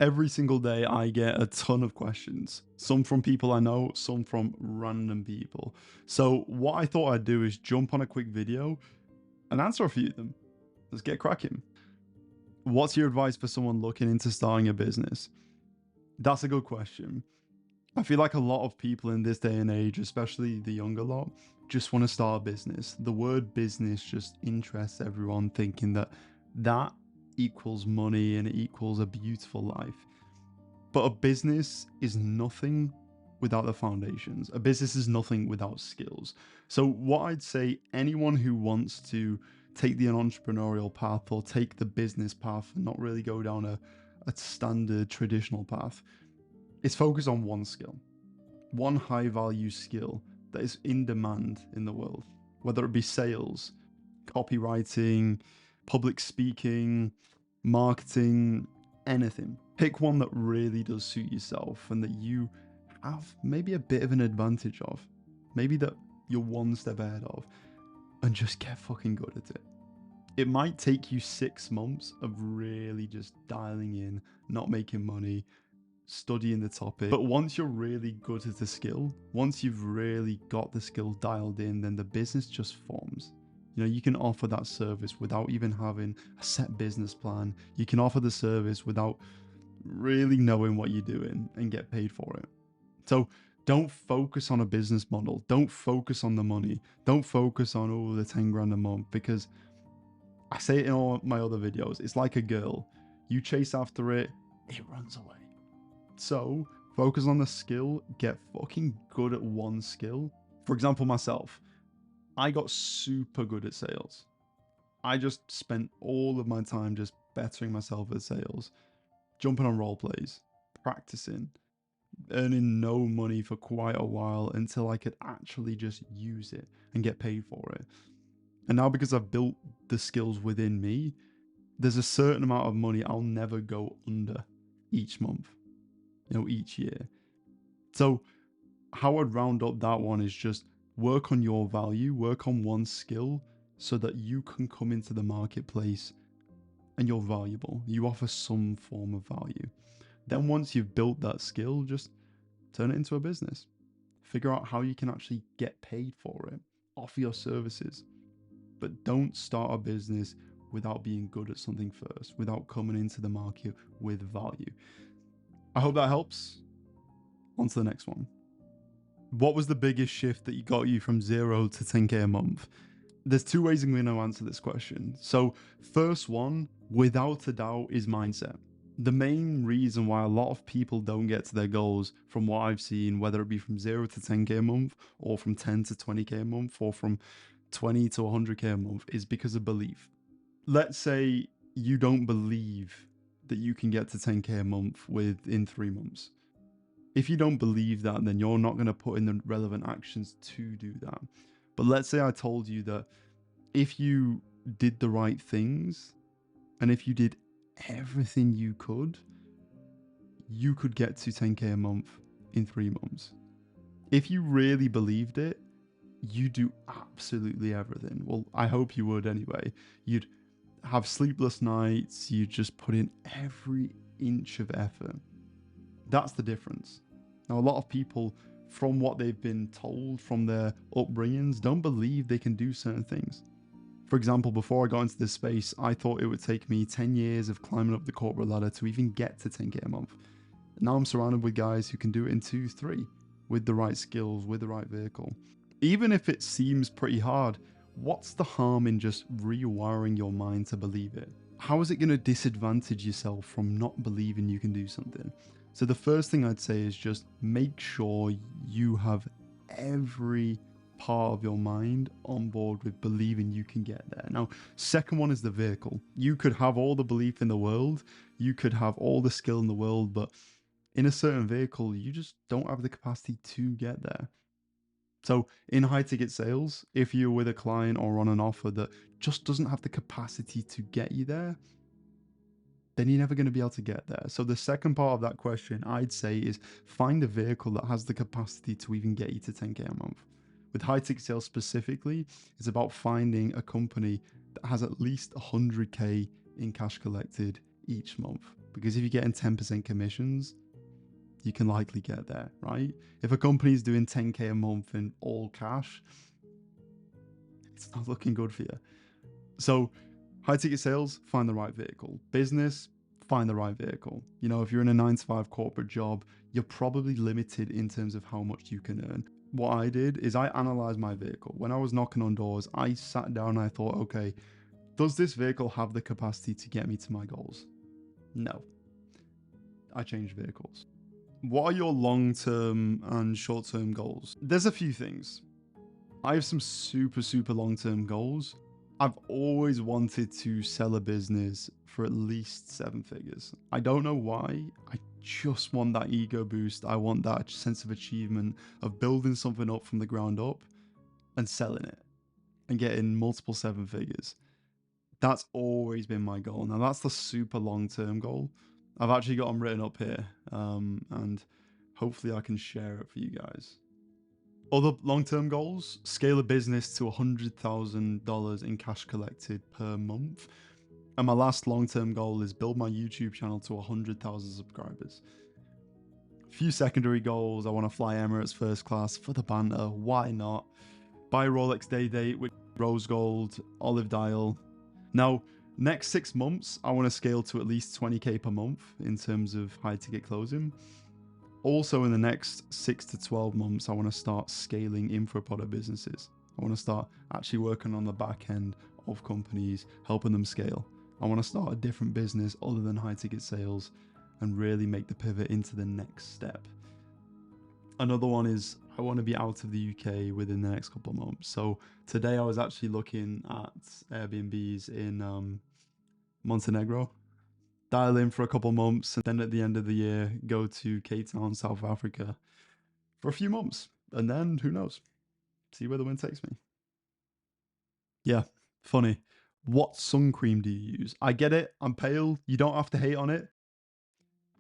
Every single day, I get a ton of questions, some from people I know, some from random people. So, what I thought I'd do is jump on a quick video and answer a few of them. Let's get cracking. What's your advice for someone looking into starting a business? That's a good question. I feel like a lot of people in this day and age, especially the younger lot, just want to start a business. The word business just interests everyone, thinking that that equals money and it equals a beautiful life. But a business is nothing without the foundations. A business is nothing without skills. So, what I'd say, anyone who wants to take the entrepreneurial path or take the business path and not really go down a standard traditional path, is focus on one skill, one high value skill that is in demand in the world, whether it be sales, copywriting, public speaking, marketing, anything. Pick one that really does suit yourself and that you have maybe a bit of an advantage of, maybe that you're one step ahead of, and just get fucking good at it. It might take you 6 months of really just dialing in, not making money, studying the topic. But once you're really good at the skill, once you've really got the skill dialed in, then the business just forms. You know, you can offer that service without even having a set business plan. You can offer the service without really knowing what you're doing and get paid for it. So don't focus on a business model. Don't focus on the money. Don't focus on, oh, the 10 grand a month, because I say it in all my other videos. It's like a girl. You chase after it, it runs away. So focus on the skill, get fucking good at one skill. For example, myself, I got super good at sales. I just spent all of my time just bettering myself at sales, jumping on role plays, practicing, earning no money for quite a while until I could actually just use it and get paid for it. And now, because I've built the skills within me, there's a certain amount of money I'll never go under each month, each year. So how I'd round up that one is just work on your value, work on one skill so that you can come into the marketplace and you're valuable. You offer some form of value. Then once you've built that skill, just turn it into a business. Figure out how you can actually get paid for it. Offer your services. But don't start a business without being good at something first, without coming into the market with value. I hope that helps. On to the next one. What was the biggest shift that you got you from 0 to 10k a month? There's two ways I'm going to answer this question. So, first one, without a doubt, is mindset. The main reason why a lot of people don't get to their goals, from what I've seen, whether it be from 0 to 10k a month, or from 10 to 20k a month, or from 20 to 100k a month, is because of belief. Let's say you don't believe that you can get to 10k a month within 3 months. If you don't believe that, then you're not going to put in the relevant actions to do that. But let's say I told you that if you did the right things and if you did everything you could get to 10k a month in 3 months. If you really believed it, you do absolutely everything. Well, I hope you would anyway. You'd have sleepless nights, you just put in every inch of effort. That's the difference. Now, a lot of people, from what they've been told from their upbringings, don't believe they can do certain things. For example, before I got into this space, I thought it would take me 10 years of climbing up the corporate ladder to even get to 10k a month. Now I'm surrounded with guys who can do it in 2, 3, with the right skills, with the right vehicle. Even if it seems pretty hard, what's the harm in just rewiring your mind to believe it? How is it going to disadvantage yourself from not believing you can do something? So the first thing I'd say is just make sure you have every part of your mind on board with believing you can get there. Now, second one is the vehicle. You could have all the belief in the world, you could have all the skill in the world, but in a certain vehicle, you just don't have the capacity to get there. So in high ticket sales, if you're with a client or on an offer that just doesn't have the capacity to get you there, then you're never going to be able to get there. So the second part of that question, I'd say, is find a vehicle that has the capacity to even get you to 10k a month. With high ticket sales specifically, it's about finding a company that has at least 100k in cash collected each month. because if you're getting 10% commissions, you can likely get there, right? If a company's doing 10K a month in all cash, it's not looking good for you. So high ticket sales, find the right vehicle. Business, find the right vehicle. You know, if you're in a 9 to 5 corporate job, you're probably limited in terms of how much you can earn. What I did is I analyzed my vehicle. When I was knocking on doors, I sat down and I thought, okay, does this vehicle have the capacity to get me to my goals? No. I changed vehicles. What are your long-term and short-term goals? There's a few things. I have some super long-term goals. I've always wanted to sell a business for at least 7 figures. I don't know why. I just want that ego boost. I want that sense of achievement of building something up from the ground up and selling it and getting multiple 7 figures. That's always been my goal. Now that's the super long-term goal. I've actually got them written up here, and hopefully I can share it for you guys. Other long-term goals, scale a business to $100,000 in cash collected per month. And my last long-term goal is build my YouTube channel to 100,000 subscribers. A few secondary goals, I want to fly Emirates first class for the banter, why not? Buy a Rolex day date with rose gold, olive dial. Now, next 6 months, I want to scale to at least 20K per month in terms of high ticket closing. Also, in the next 6 to 12 months, I want to start scaling info product businesses. I want to start actually working on the back end of companies, helping them scale. I want to start a different business other than high ticket sales and really make the pivot into the next step. Another one is I want to be out of the UK within the next couple of months. So today I was actually looking at Airbnbs in Montenegro. Dial in for a couple months, and then at the end of the year, go to Cape Town, South Africa for a few months. And then who knows? See where the wind takes me. Yeah, funny. What sun cream do you use? I get it. I'm pale. You don't have to hate on it.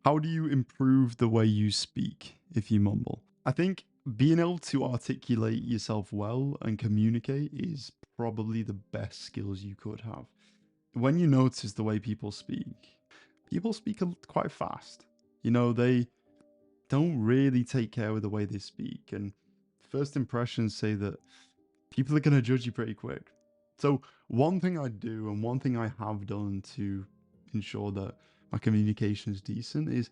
How do you improve the way you speak if you mumble? I think being able to articulate yourself well and communicate is probably the best skills you could have. When you notice the way people speak quite fast. You know, they don't really take care of the way they speak. And first impressions say that people are going to judge you pretty quick. So, one thing I do and one thing I have done to ensure that my communication is decent is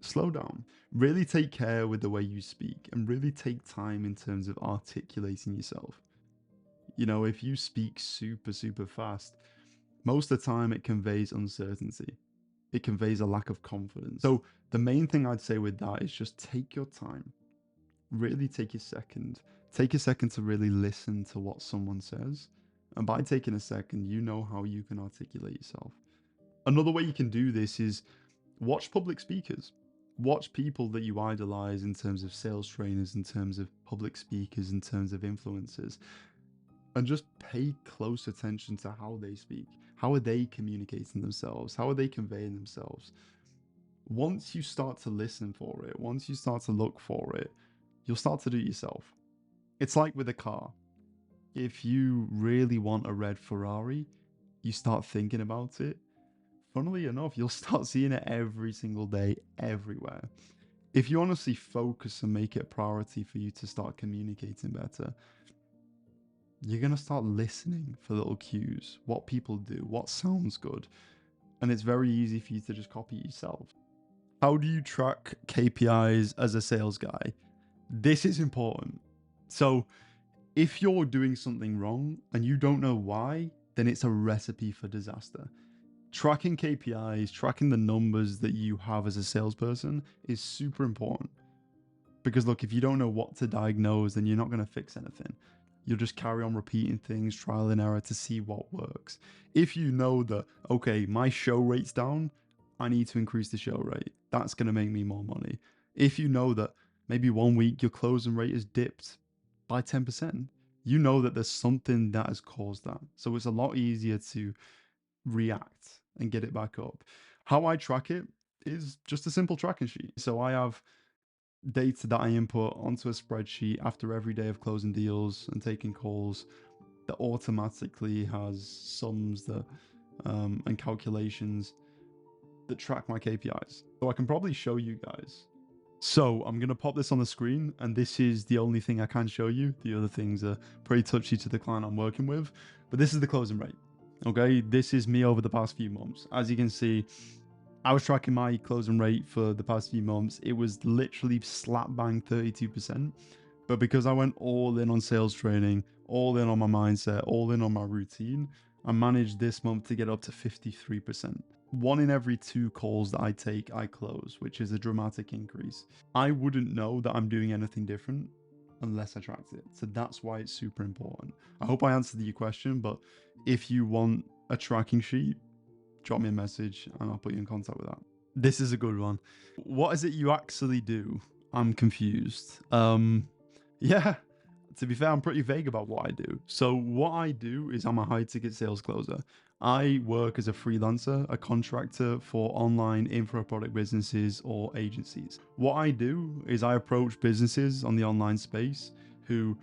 slow down. Really take care with the way you speak and really take time in terms of articulating yourself. You know, if you speak super fast, most of the time it conveys uncertainty. It conveys a lack of confidence. So the main thing I'd say with that is just take your time. Really take a second. Take a second to really listen to what someone says. And by taking a second, you know how you can articulate yourself. Another way you can do this is watch public speakers. Watch people that you idolize in terms of sales trainers, in terms of public speakers, in terms of influencers. And just pay close attention to how they speak. How are they communicating themselves? How are they conveying themselves? Once you start to listen for it, once you start to look for it, you'll start to do it yourself. It's like with a car. If you really want a red Ferrari, you start thinking about it. Funnily enough, you'll start seeing it every single day, everywhere. If you honestly focus and make it a priority for you to start communicating better, you're going to start listening for little cues, what people do, what sounds good. And it's very easy for you to just copy yourself. How do you track KPIs as a sales guy? This is important. So if you're doing something wrong and you don't know why, then it's a recipe for disaster. Tracking KPIs, tracking the numbers that you have as a salesperson is super important. Because look, if you don't know what to diagnose, then you're not going to fix anything. You'll just carry on repeating things, trial and error to see what works. If you know that, okay, my show rate's down, I need to increase the show rate. That's going to make me more money. If you know that maybe 1 week your closing rate has dipped by 10%, you know that there's something that has caused that. So it's a lot easier to react and get it back up. How I track it is just a simple tracking sheet. So I have data that I input onto a spreadsheet after every day of closing deals and taking calls that automatically has sums that and calculations that track my KPIs. So I can probably show you guys. So I'm going to pop this on the screen, and this is the only thing I can show you. The other things are pretty touchy to the client I'm working with, but this is the closing rate. Okay, this is me over the past few months. As you can see, I was tracking my closing rate for the past few months. It was literally slap bang 32%. But because I went all in on sales training, all in on my mindset, all in on my routine, I managed this month to get up to 53%. 1 in every 2 calls that I take, I close, which is a dramatic increase. I wouldn't know that I'm doing anything different unless I tracked it. So that's why it's super important. I hope I answered your question, but if you want a tracking sheet, drop me a message and I'll put you in contact with that. This is a good one. What is it you actually do? I'm confused. Yeah, to be fair, I'm pretty vague about what I do. So what I do is I'm a high ticket sales closer. I work as a freelancer, a contractor for online info product businesses or agencies. What I do is I approach businesses on the online space who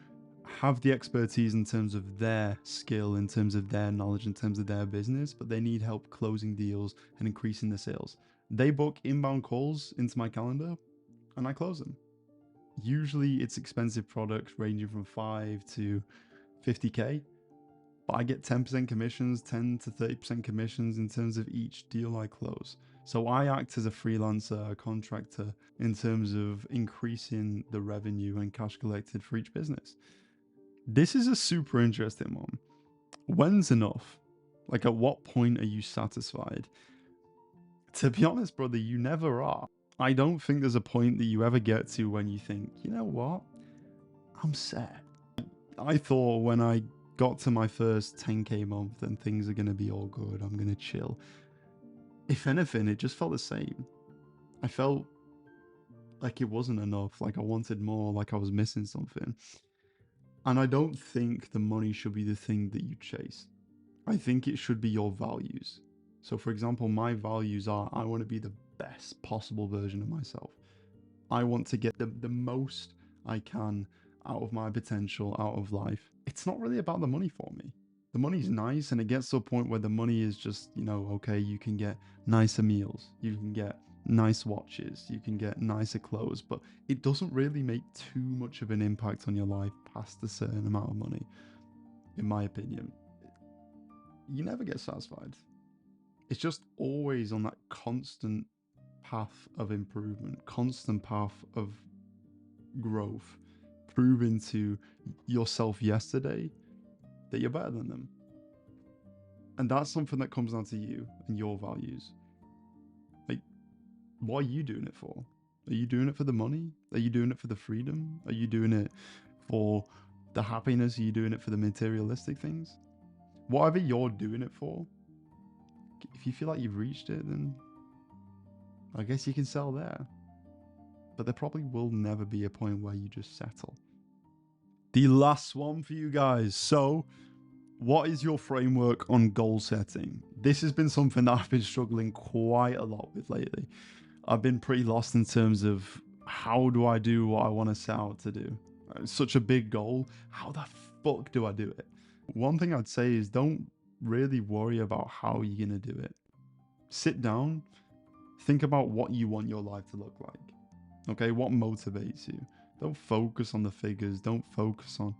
have the expertise in terms of their skill, in terms of their knowledge, in terms of their business, but they need help closing deals and increasing their sales. They book inbound calls into my calendar and I close them. Usually it's expensive products ranging from 5 to 50k, but I get 10% commissions, 10 to 30% commissions in terms of each deal I close. So I act as a freelancer, a contractor in terms of increasing the revenue and cash collected for each business. This is a super interesting one. When's enough? Like, at what point are you satisfied? To be honest, brother, you never are. I don't think there's a point that you ever get to when you think, you know what? I'm set. I thought when I got to my first 10k month and things are going to be all good, I'm going to chill. If anything, it just felt the same. I felt like it wasn't enough, like I wanted more, like I was missing something. And I don't think the money should be the thing that you chase. I think it should be your values. So for example, my values are I want to be the best possible version of myself. I want to get the most I can out of my potential, out of life. It's not really about the money for me. The money's nice, and it gets to a point where the money is just, you know, okay, you can get nicer meals, you can get nice watches, you can get nicer clothes, but it doesn't really make too much of an impact on your life past a certain amount of money, in my opinion. You never get satisfied. It's just always on that constant path of improvement, constant path of growth, proving to yourself yesterday that you're better than them. And that's something that comes down to you and your values. Like, what are you doing it for? Are you doing it for the money? Are you doing it for the freedom? Are you doing it for the happiness? Are you doing it for the materialistic things? Whatever you're doing it for, if you feel like you've reached it, then I guess you can sell there. But there probably will never be a point where you just settle. The last one for you guys. So, what is your framework on goal setting? This has been something that I've been struggling quite a lot with lately. I've been pretty lost in terms of how do I do what I want to set out to do? It's such a big goal. How the fuck do I do it? One thing I'd say is don't really worry about how you're going to do it. Sit down, think about what you want your life to look like. Okay, what motivates you? Don't focus on the figures. Don't focus on,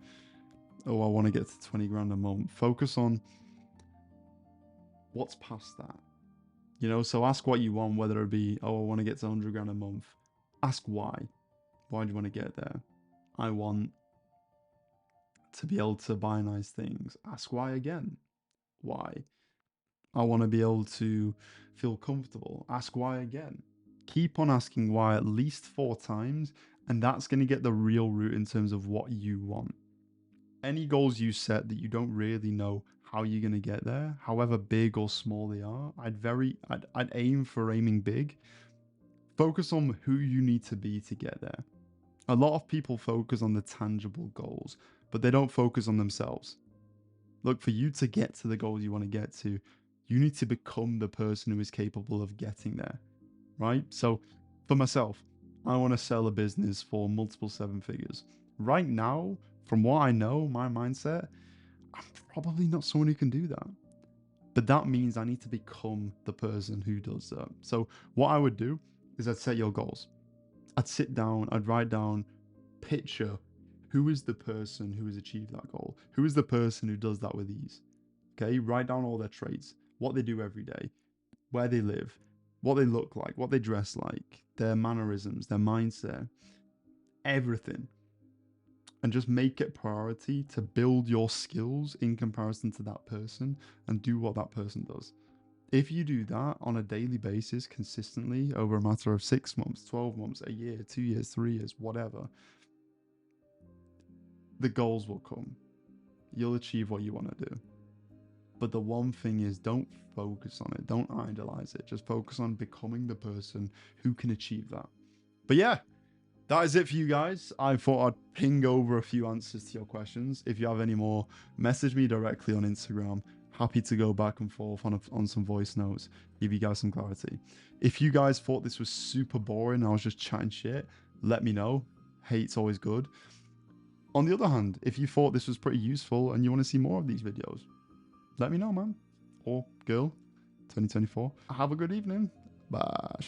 oh, I want to get to 20 grand a month. Focus on what's past that. You know, so ask what you want, whether it be, oh, I want to get to 100 grand a month. Ask why. Why do you want to get there? I want to be able to buy nice things. Ask why again. Why? I want to be able to feel comfortable. Ask why again. Keep on asking why at least 4 times, and that's going to get the real root in terms of what you want. Any goals you set that you don't really know how you're going to get there, however big or small they are, I'd aim for aiming big. Focus on who you need to be to get there. A lot of people focus on the tangible goals, but they don't focus on themselves. Look, for you to get to the goals you want to get to, you need to become the person who is capable of getting there, right? So for myself, I want to sell a business for multiple 7 figures. Right now, from what I know, my mindset, I'm probably not someone who can do that. But that means I need to become the person who does that. So what I would do is I'd set your goals. I'd sit down, I'd write down, picture who is the person who has achieved that goal? Who is the person who does that with ease? Okay, write down all their traits, what they do every day, where they live, what they look like, what they dress like, their mannerisms, their mindset, everything. And just make it priority to build your skills in comparison to that person and do what that person does. If you do that on a daily basis consistently over a matter of 6 months, 12 months, a year, 2 years, 3 years, whatever, the goals will come. You'll achieve what you want to do. But the one thing is, don't focus on it. Don't idolize it. Just focus on becoming the person who can achieve that. But yeah, that is it for you guys. I thought I'd ping over a few answers to your questions. If you have any more, message me directly on Instagram. Happy to go back and forth on some voice notes, give you guys some clarity. If you guys thought this was super boring, I was just chatting shit, let me know. Hate's always good. On the other hand, if you thought this was pretty useful and you want to see more of these videos, let me know, man. Or girl, 2024. Have a good evening. Bye.